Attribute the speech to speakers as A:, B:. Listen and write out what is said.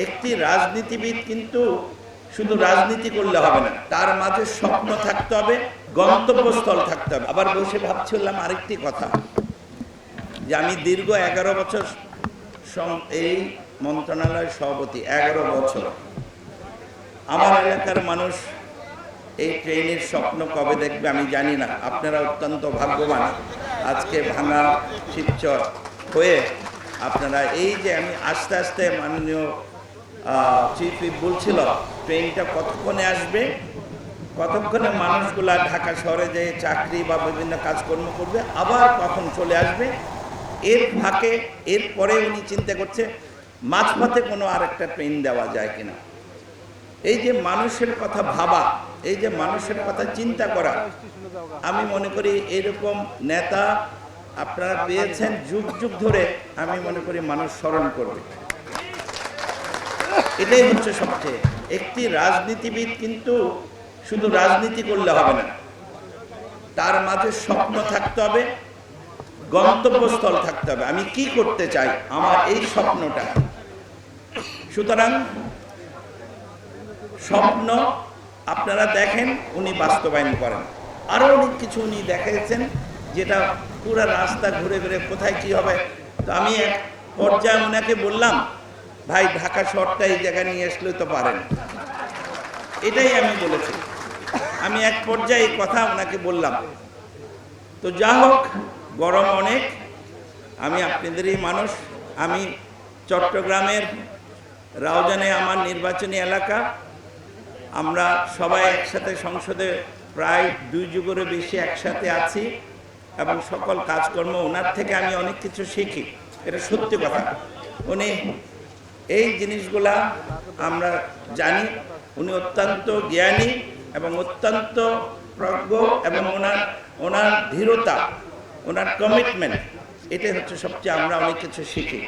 A: একটি রাজনীতিবিদ কিন্তু শুধু রাজনীতি করলে হবে না, তার মাঝে স্বপ্ন থাকতে হবে, গন্তব্যস্থল থাকতে হবে। আবার বসে ভাবছিলাম আরেকটি কথা, যে আমি দীর্ঘ 11 বছর এই মন্ত্রণালয়ের সভাপতি, 11 বছর। আমার এলাকার মানুষ এই ট্রেনের স্বপ্ন কবে দেখবে আমি জানি না। আপনারা অত্যন্ত ভাগ্যবান, আজকে ভাঙা শিবচর হয়ে আপনারা এই যে আমি আস্তে আস্তে মাননীয় চিফ হুইপ বলছিল ট্রেনটা কতক্ষণে আসবে, কতক্ষণে মানুষগুলা ঢাকা শহরে যে চাকরি বা বিভিন্ন কাজকর্ম করবে, আবার কখন চলে আসবে। এর ফাঁকে এরপরে উনি চিন্তা করছে মাঝপথে কোনো আরেকটা ট্রেন দেওয়া যায় কিনা। এই যে মানুষের কথা ভাবা, এই যে মানুষের কথা চিন্তা করা, আমি মনে করি এরকম নেতা আপনারা পেয়েছেন যুগ যুগ ধরে। আমি মনে করি মানুষ স্মরণ করবে। এটাই হচ্ছে সবচেয়ে। একটি রাজনীতিবিদ কিন্তু শুধু রাজনীতি করলে হবে না, তার মাঝে স্বপ্ন থাকতে হবে, গন্তব্যস্থল থাকতে হবে। আমি কি করতে চাই, আমার এই স্বপ্নটা। সুতরাং স্বপ্ন আপনারা দেখেন, উনি বাস্তবায়ন করেন। আরও অনেক কিছু উনি দেখিয়েছেন, যেটা পুরো রাস্তা ঘুরে ঘুরে কোথায় কি হবে। তো আমি এক পর্যায়ে ওনাকে বললাম, ভাই ঢাকা শহরটা এই জায়গায় নিয়ে আসলে তো পারেন। এটাই আমি বলেছি, আমি এক পর্যায়ে এই কথা ওনাকে বললাম। তো যা হোক, গরম অনেক, আমি আপনাদেরই মানুষ। আমি চট্টগ্রামের রাউজানে আমার নির্বাচনী এলাকা, আমরা সবাই একসাথে সংসদে প্রায় 2 যুগেরও বেশি একসাথে আছি, এবং সকল কাজকর্ম ওনার থেকে আমি অনেক কিছু শিখি, এটা সত্যি কথা। উনি এই জিনিসগুলা আমরা জানি, উনি অত্যন্ত জ্ঞানী এবং অত্যন্ত প্রজ্ঞ, এবং ওনার দৃঢ়তা, ওনার কমিটমেন্ট, এটাই হচ্ছে সবচেয়ে আমরা অনেক কিছু শিখি।